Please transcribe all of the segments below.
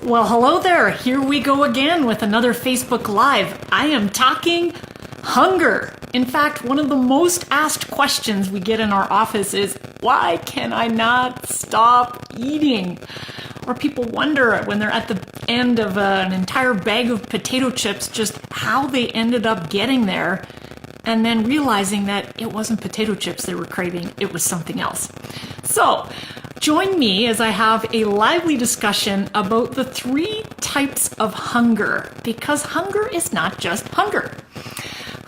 Well, hello there. Here we go again with another Facebook Live. I am talking hunger. In fact, one of the most asked questions we get in our office is, why can I not stop eating? Or people wonder when they're at the end of an entire bag of potato chips just how they ended up getting there and then realizing that it wasn't potato chips they were craving, it was something else. So, join me as I have a lively discussion about the 3 types of hunger, because hunger is not just hunger.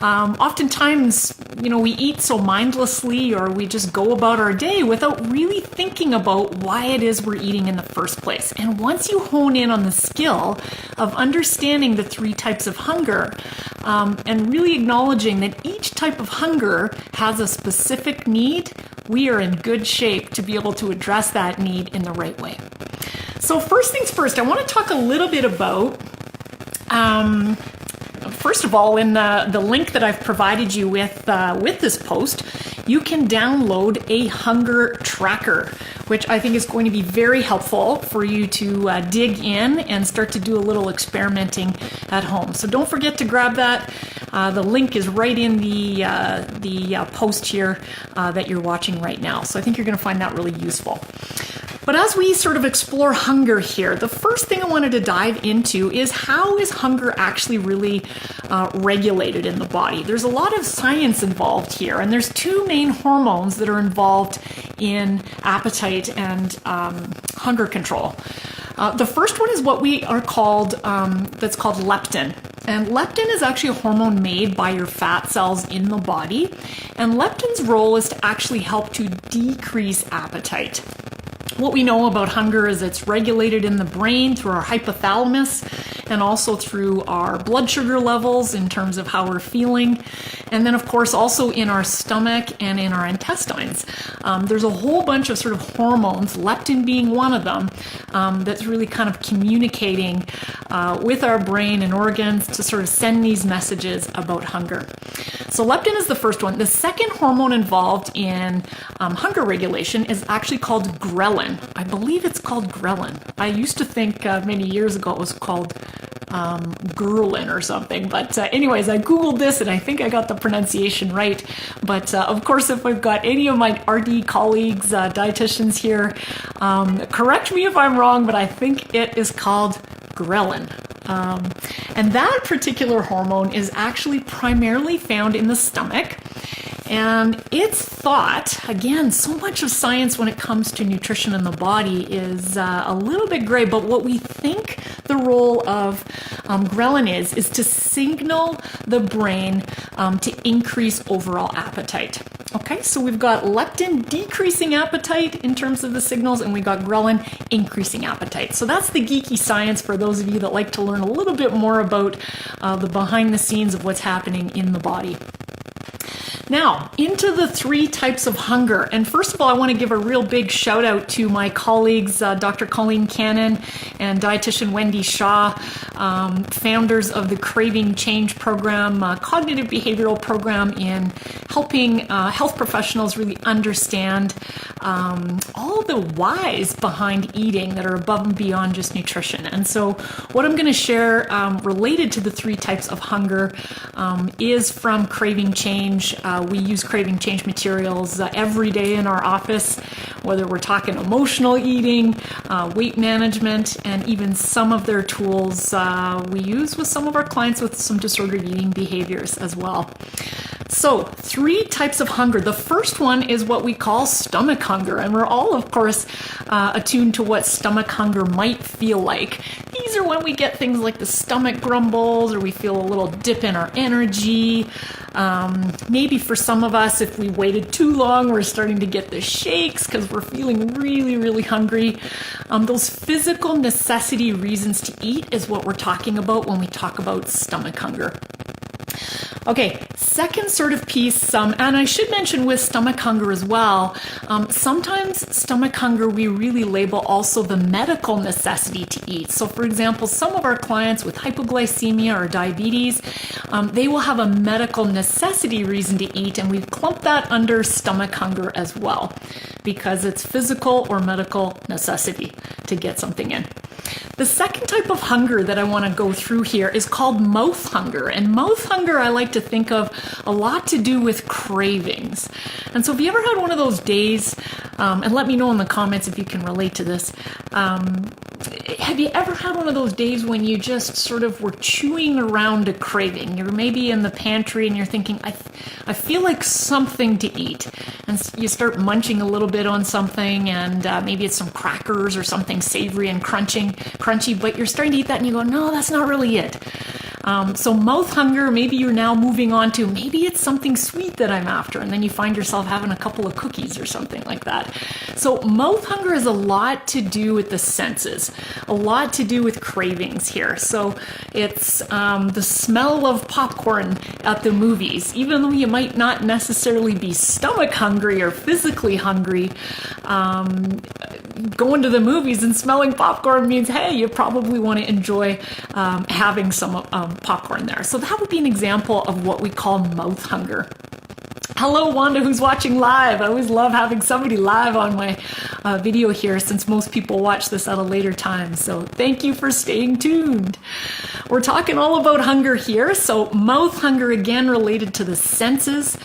Oftentimes, we eat so mindlessly or we just go about our day without really thinking about why it is we're eating in the first place. And once you hone in on the skill of understanding the 3 types of hunger and really acknowledging that each type of hunger has a specific need, we are in good shape to be able to address that need in the right way. So first things first, I want to talk a little bit about first of all, in the link that I've provided you with this post, you can download a hunger tracker, which I think is going to be very helpful for you to dig in and start to do a little experimenting at home. So don't forget to grab that. The link is right in the post here that you're watching right now. So I think you're going to find that really useful. But as we sort of explore hunger here, the first thing I wanted to dive into is how is hunger actually really regulated in the body? There's a lot of science involved here, and there's 2 main hormones that are involved in appetite and hunger control. The first one is what we are called, that's called leptin. And leptin is actually a hormone made by your fat cells in the body. And leptin's role is to actually help to decrease appetite. What we know about hunger is it's regulated in the brain through our hypothalamus and also through our blood sugar levels in terms of how we're feeling. And then, of course, also in our stomach and in our intestines. There's a whole bunch of sort of hormones, leptin being one of them, that's really kind of communicating with our brain and organs to sort of send these messages about hunger. So leptin is the first one. The second hormone involved in hunger regulation is actually called ghrelin. I believe it's called ghrelin. I used to think many years ago it was called ghrelin or something. But anyways, I Googled this and I think I got the pronunciation right. But of course, if I've got any of my RD colleagues, dietitians here, correct me if I'm wrong, but I think it is called ghrelin. And that particular hormone is actually primarily found in the stomach. And it's thought, again, so much of science when it comes to nutrition in the body is a little bit gray, but what we think the role of ghrelin is to signal the brain to increase overall appetite. Okay, so we've got leptin decreasing appetite in terms of the signals, and we got ghrelin increasing appetite. So that's the geeky science for those of you that like to learn a little bit more about the behind the scenes of what's happening in the body. Now, into the 3 types of hunger. And first of all, I want to give a real big shout out to my colleagues, Dr. Colleen Cannon and dietitian Wendy Shaw, founders of the Craving Change program, cognitive behavioral program in helping health professionals really understand all the whys behind eating that are above and beyond just nutrition. And so what I'm going to share related to the 3 types of hunger is from Craving Change. We use Craving Change materials every day in our office, whether we're talking emotional eating, weight management, and even some of their tools we use with some of our clients with some disordered eating behaviors as well. So 3 types of hunger. The first one is what we call stomach hunger, and we're all, of course, attuned to what stomach hunger might feel like. These are when we get things like the stomach grumbles, or we feel a little dip in our energy. Maybe for some of us, if we waited too long, we're starting to get the shakes because we're feeling really, really hungry. Those physical necessity reasons to eat is what we're talking about when we talk about stomach hunger. Okay, second sort of piece, and I should mention with stomach hunger as well, sometimes stomach hunger we really label also the medical necessity to eat. So for example, some of our clients with hypoglycemia or diabetes, they will have a medical necessity reason to eat, and we clump that under stomach hunger as well, because it's physical or medical necessity to get something in. The second type of hunger that I want to go through here is called mouth hunger. And mouth hunger I like to think of a lot to do with cravings. And so have you ever had one of those days, and let me know in the comments if you can relate to this, have you ever had one of those days when you just sort of were chewing around a craving? You're maybe in the pantry and you're thinking, I feel like something to eat. And you start munching a little bit on something, and maybe it's some crackers or something savory and crunchy, but you're starting to eat that and you go, no, that's not really it. So mouth hunger, maybe you're now moving on to, maybe it's something sweet that I'm after, and then you find yourself having a couple of cookies or something like that. So mouth hunger has a lot to do with the senses, a lot to do with cravings here. So it's the smell of popcorn at the movies. Even though you might not necessarily be stomach hungry or physically hungry, going to the movies and smelling popcorn means, hey, you probably want to enjoy having some popcorn there. So that would be an example of what we call mouth hunger. Hello, Wanda, who's watching live. I always love having somebody live on my video here, since most people watch this at a later time. So thank you for staying tuned. We're talking all about hunger here. So mouth hunger, again, related to the senses.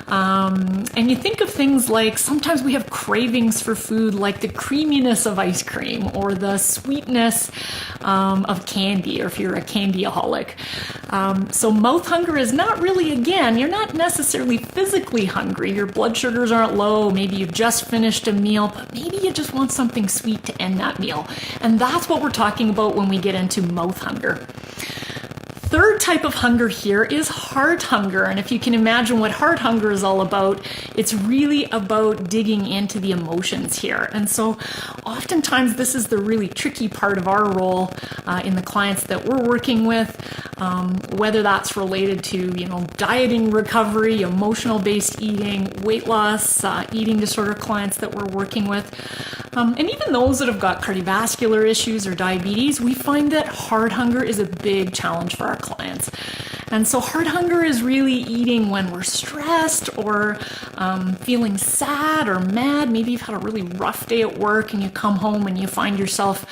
And you think of things like, sometimes we have cravings for food like the creaminess of ice cream or the sweetness of candy, or if you're a candyaholic. So mouth hunger is not really, again, you're not necessarily physically hungry. Your blood sugars aren't low. Maybe you've just finished a meal, but maybe you just want something sweet to end that meal. And that's what we're talking about when we get into mouth hunger. Third type of hunger here is heart hunger. And if you can imagine what heart hunger is all about, it's really about digging into the emotions here. And so oftentimes this is the really tricky part of our role in the clients that we're working with, whether that's related to, dieting recovery, emotional-based eating, weight loss, eating disorder clients that we're working with. And even those that have got cardiovascular issues or diabetes, we find that heart hunger is a big challenge for our clients. And so heart hunger is really eating when we're stressed or feeling sad or mad. Maybe you've had a really rough day at work and you come home and you find yourself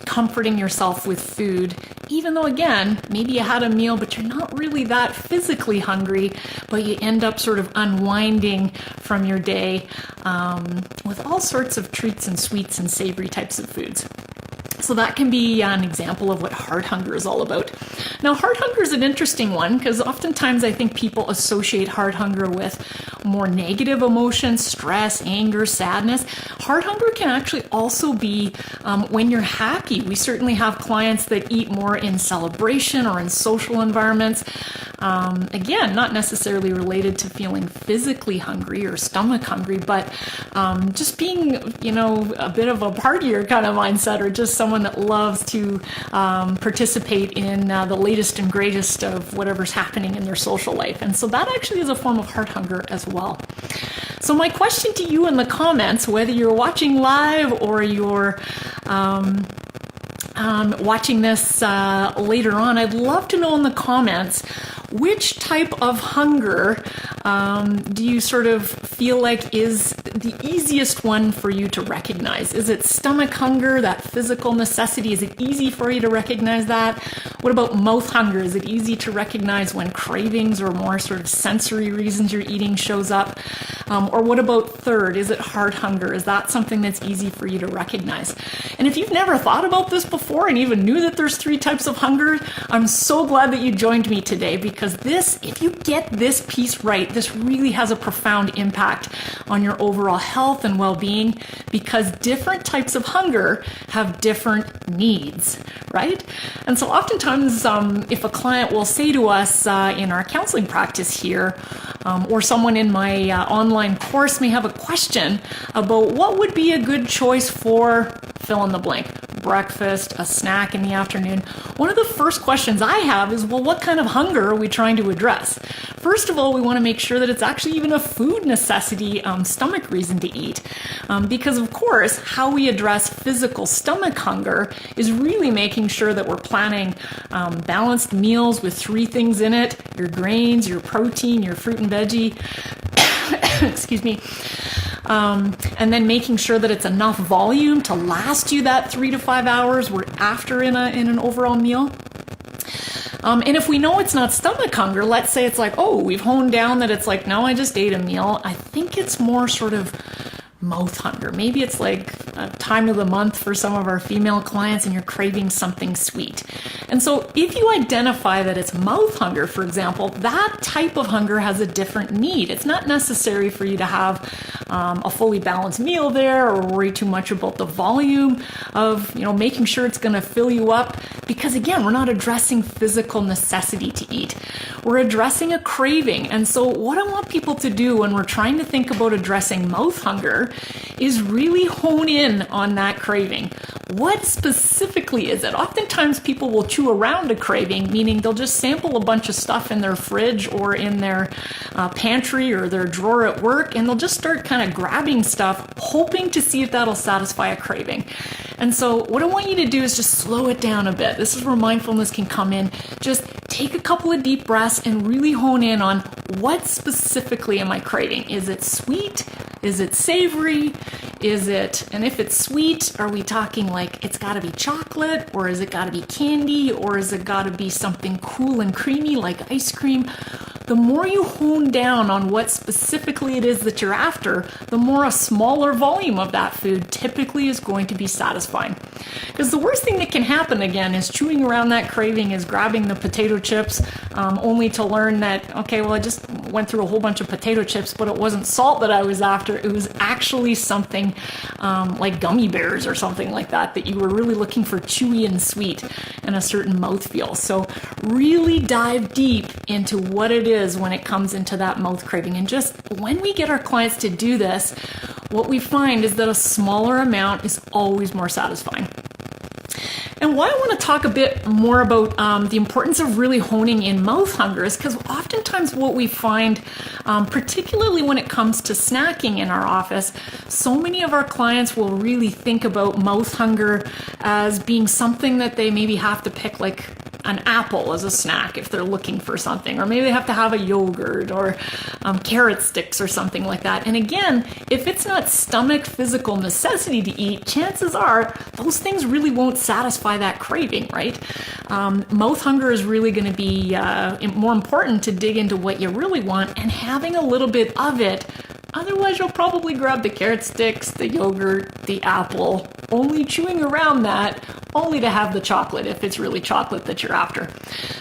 comforting yourself with food, even though, again, maybe you had a meal, but you're not really that physically hungry, but you end up sort of unwinding from your day with all sorts of treats and sweets and savory types of foods. So that can be an example of what heart hunger is all about. Now, heart hunger is an interesting one because oftentimes I think people associate heart hunger with more negative emotions, stress, anger, sadness. Heart hunger can actually also be when you're happy. We certainly have clients that eat more in celebration or in social environments. Again, not necessarily related to feeling physically hungry or stomach hungry, but just being, a bit of a partier kind of mindset, or just someone that loves to participate in the latest and greatest of whatever's happening in their social life. And so that actually is a form of heart hunger as well. So my question to you in the comments, whether you're watching live or you're watching this later on, I'd love to know in the comments, which type of hunger do you sort of feel like is the easiest one for you to recognize? Is it stomach hunger, that physical necessity? Is it easy for you to recognize that? What about mouth hunger? Is it easy to recognize when cravings or more sort of sensory reasons you're eating shows up? Or what about third? Is it heart hunger? Is that something that's easy for you to recognize? And if you've never thought about this before and even knew that there's 3 types of hunger, I'm so glad that you joined me today, because this, if you get this piece right, this really has a profound impact on your overall health and well-being, because different types of hunger have different needs, right? And so oftentimes if a client will say to us in our counseling practice here, or someone in my online course may have a question about what would be a good choice for fill in the blank, breakfast, a snack in the afternoon. One of the first questions I have is, well, what kind of hunger are we trying to address? First of all, we want to make sure that it's actually even a food necessity, stomach reason to eat. Because of course, how we address physical stomach hunger is really making sure that we're planning balanced meals with 3 things in it: your grains, your protein, your fruit and veggie. Excuse me. and then making sure that it's enough volume to last you that 3 to 5 hours after in an overall meal. And if we know it's not stomach hunger, let's say it's like, oh, we've honed down that it's like, no, I just ate a meal. I think it's more sort of mouth hunger. Maybe it's like a time of the month for some of our female clients and you're craving something sweet. And so if you identify that it's mouth hunger, for example, that type of hunger has a different need. It's not necessary for you to have a fully balanced meal there or worry too much about the volume of, making sure it's going to fill you up. Because again, we're not addressing physical necessity to eat. We're addressing a craving. And so what I want people to do when we're trying to think about addressing mouth hunger is really hone in on that craving. What specifically is it? Oftentimes people will chew around a craving, meaning they'll just sample a bunch of stuff in their fridge or in their pantry or their drawer at work, and they'll just start kind of grabbing stuff, hoping to see if that'll satisfy a craving. And so what I want you to do is just slow it down a bit. This is where mindfulness can come in. Just take a couple of deep breaths and really hone in on what specifically am I craving? Is it sweet? Is it savory? And if it's sweet, are we talking like it's got to be chocolate, or is it got to be candy, or is it got to be something cool and creamy like ice cream? The more you hone down on what specifically it is that you're after, the more a smaller volume of that food typically is going to be satisfying. Because the worst thing that can happen, again, is chewing around that craving is grabbing the potato chips, only to learn that, okay, well, I just went through a whole bunch of potato chips, but it wasn't salt that I was after. It was actually something like gummy bears or something like that you were really looking for, chewy and sweet and a certain mouthfeel. So really dive deep into what it is when it comes into that mouth craving. And just when we get our clients to do this, what we find is that a smaller amount is always more satisfying. And why I want to talk a bit more about the importance of really honing in mouth hunger is because oftentimes what we find, particularly when it comes to snacking in our office, so many of our clients will really think about mouth hunger as being something that they maybe have to pick, like an apple as a snack if they're looking for something, or maybe they have to have a yogurt or carrot sticks or something like that. And again, if it's not stomach physical necessity to eat, chances are those things really won't satisfy that craving, right? Mouth hunger is really going to be more important to dig into what you really want and having a little bit of it. Otherwise, you'll probably grab the carrot sticks, the yogurt, the apple, only chewing around that, only to have the chocolate if it's really chocolate that you're after.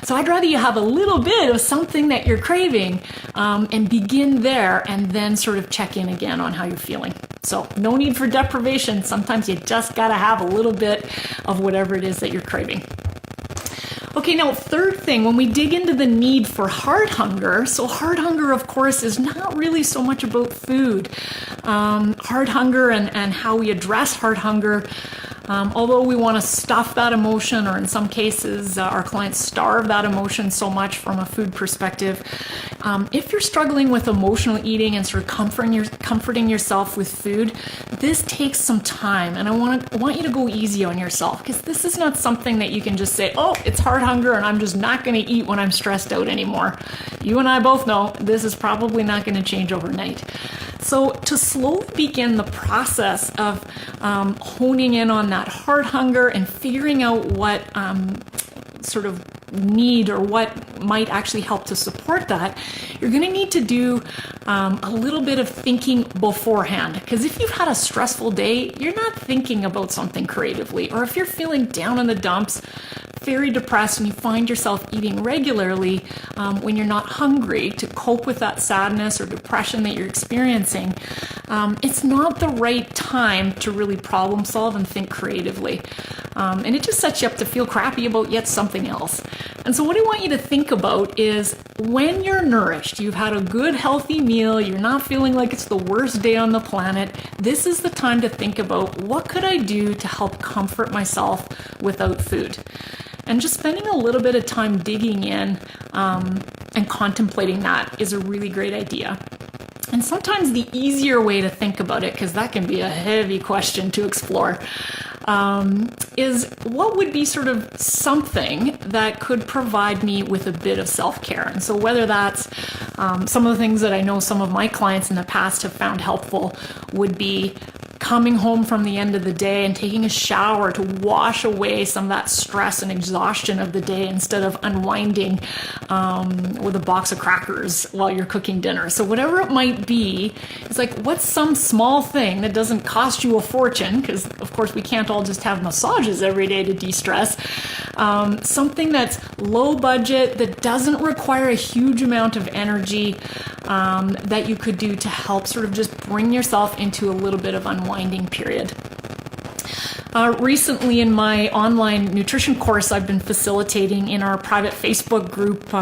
So I'd rather you have a little bit of something that you're craving and begin there and then sort of check in again on how you're feeling. So no need for deprivation. Sometimes you just got to have a little bit of whatever it is that you're craving. Okay, now third thing, when we dig into the need for heart hunger, so heart hunger, of course, is not really so much about food. Heart hunger and how we address heart hunger, although we want to stuff that emotion, or in some cases, our clients starve that emotion so much from a food perspective. If you're struggling with emotional eating and sort of comforting yourself with food, this takes some time, and I want you to go easy on yourself, because this is not something that you can just say, oh, it's heart hunger and I'm just not going to eat when I'm stressed out anymore. You and I both know this is probably not going to change overnight. So to slowly begin the process of honing in on that heart hunger and figuring out what sort of need or what might actually help to support that, you're going to need to do a little bit of thinking beforehand. Because if you've had a stressful day, you're not thinking about something creatively. Or if you're feeling down in the dumps, very depressed, and you find yourself eating regularly when you're not hungry to cope with that sadness or depression that you're experiencing, it's not the right time to really problem solve and think creatively. And it just sets you up to feel crappy about yet something else. And so what I want you to think about is when you're nourished, you've had a good healthy meal, you're not feeling like it's the worst day on the planet, this is the time to think about what could I do to help comfort myself without food. And just spending a little bit of time digging in and contemplating that is a really great idea. And sometimes the easier way to think about it, because that can be a heavy question to explore, is what would be sort of something that could provide me with a bit of self-care. And so whether that's some of the things that I know some of my clients in the past have found helpful would be coming home from the end of the day and taking a shower to wash away some of that stress and exhaustion of the day instead of unwinding with a box of crackers while you're cooking dinner. So whatever it might be, it's like, what's some small thing that doesn't cost you a fortune? Because of course we can't all just have massages every day to de-stress. Something that's low budget, that doesn't require a huge amount of energy, that you could do to help sort of just bring yourself into a little bit of unwinding period. Recently in my online nutrition course I've been facilitating in our private Facebook group,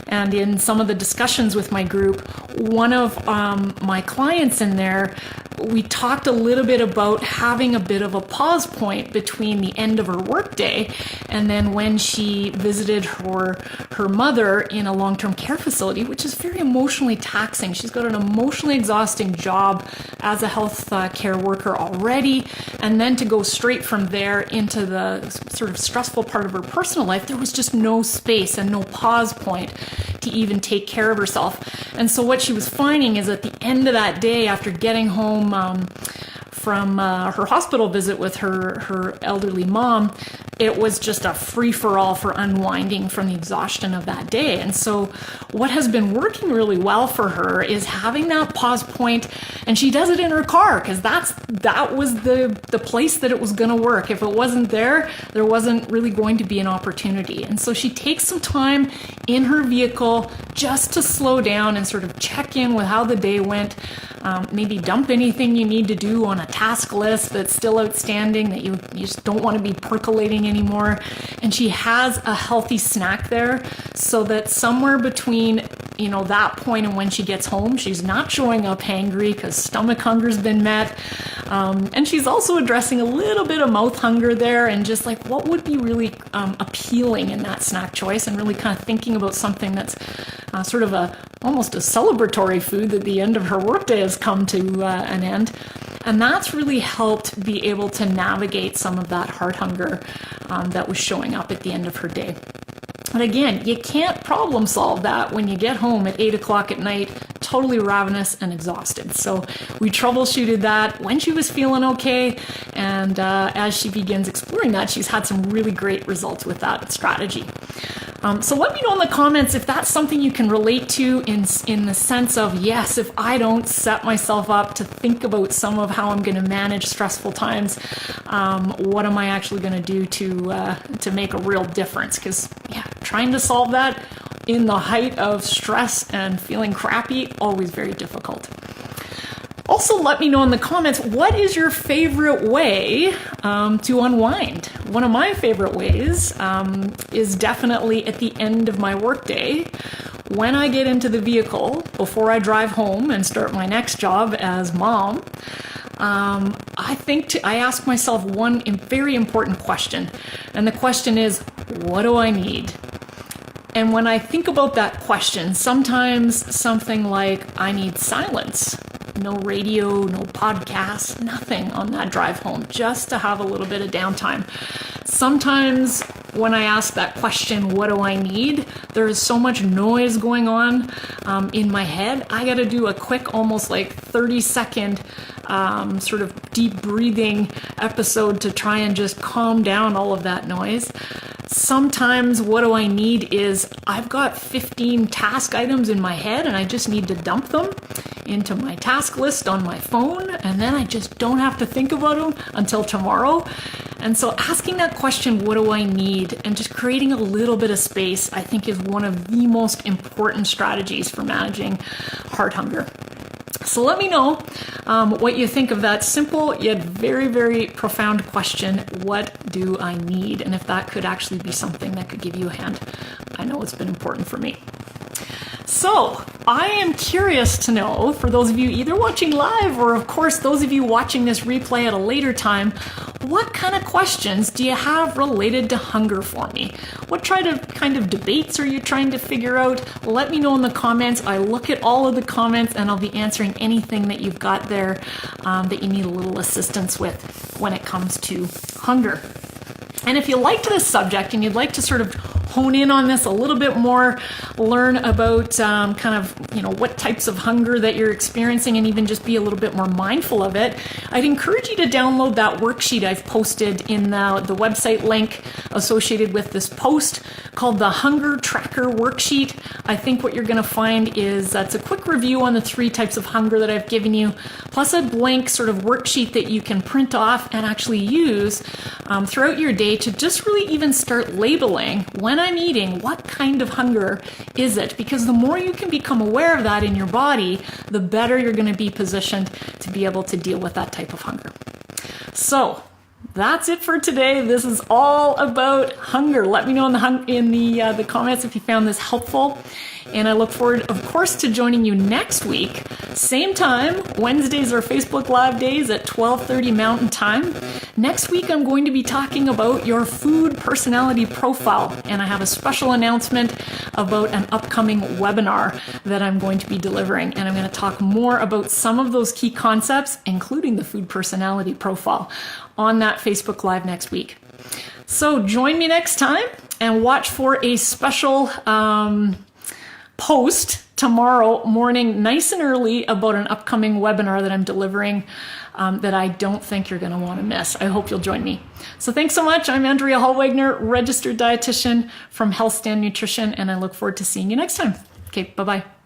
and in some of the discussions with my group, one of my clients in there, we talked a little bit about having a bit of a pause point between the end of her workday and then when she visited her mother in a long-term care facility, which is very emotionally taxing. She's got an emotionally exhausting job as a health care worker already, and then to go straight from there into the sort of stressful part of her personal life, there was just no space and no pause point to even take care of herself. And so what she was finding is at the end of that day, after getting home from her hospital visit with her elderly mom, it was just a free-for-all for unwinding from the exhaustion of that day. And so what has been working really well for her is having that pause point, and she does it in her car because that was the place that it was going to work. If it wasn't there wasn't really going to be an opportunity. And so she takes some time in her vehicle just to slow down and sort of check in with how the day went, maybe dump anything you need to do on a task list that's still outstanding that you just don't want to be percolating anymore. And she has a healthy snack there so that somewhere between that point and when she gets home, she's not showing up hangry because stomach hunger's been met. And she's also addressing a little bit of mouth hunger there and just like what would be really appealing in that snack choice, and really kind of thinking about something that's sort of almost a celebratory food that the end of her workday has come to an end. And that's really helped be able to navigate some of that heart hunger that was showing up at the end of her day. But again, you can't problem solve that when you get home at 8 o'clock at night, totally ravenous and exhausted. So we troubleshooted that when she was feeling okay. And as she begins exploring that, she's had some really great results with that strategy. So let me know in the comments if that's something you can relate to in the sense of, yes, if I don't set myself up to think about some of how I'm going to manage stressful times, what am I actually going to do to make a real difference? Because trying to solve that in the height of stress and feeling crappy, always very difficult. Also, let me know in the comments, what is your favorite way to unwind? One of my favorite ways is definitely at the end of my workday, when I get into the vehicle, before I drive home and start my next job as mom. I ask myself one very important question, and the question is, what do I need? And when I think about that question, sometimes something like, I need silence. No radio, no podcast, nothing on that drive home, just to have a little bit of downtime. Sometimes when I ask that question, what do I need? There is so much noise going on in my head. I got to do a quick, almost like 30-second sort of deep breathing episode to try and just calm down all of that noise. Sometimes what do I need is I've got 15 task items in my head and I just need to dump them into my task list on my phone, and then I just don't have to think about them until tomorrow. And so asking that question, what do I need, and just creating a little bit of space, I think is one of the most important strategies for managing heart hunger. So let me know what you think of that simple yet very, very profound question, what do I need? And if that could actually be something that could give you a hand. I know it's been important for me. So I am curious to know, for those of you either watching live or of course those of you watching this replay at a later time, what kind of questions do you have related to hunger for me? What kind of debates are you trying to figure out? Let me know in the comments. I look at all of the comments and I'll be answering anything that you've got there that you need a little assistance with. when it comes to hunger. And if you liked this subject and you'd like to sort of hone in on this a little bit more, learn about what types of hunger that you're experiencing, and even just be a little bit more mindful of it, I'd encourage you to download that worksheet I've posted in the website link associated with this post called the Hunger Tracker Worksheet. I think what you're going to find is that's a quick review on the 3 types of hunger that I've given you, plus a blank sort of worksheet that you can print off and actually use throughout your day to just really even start labeling, when I'm eating, what kind of hunger is it? Because the more you can become aware of that in your body, the better you're going to be positioned to be able to deal with that type of hunger. So that's it for today. This is all about hunger. Let me know in the comments if you found this helpful. And I look forward, of course, to joining you next week. Same time, Wednesdays are Facebook Live days at 12:30 Mountain Time. Next week, I'm going to be talking about your food personality profile. And I have a special announcement about an upcoming webinar that I'm going to be delivering. And I'm going to talk more about some of those key concepts, including the food personality profile, on that Facebook Live next week. So join me next time and watch for a special post tomorrow morning, nice and early, about an upcoming webinar that I'm delivering that I don't think you're going to want to miss. I hope you'll join me. So thanks so much. I'm Andrea Hallwagner, registered dietitian from Health Stand Nutrition, and I look forward to seeing you next time. Okay, bye-bye.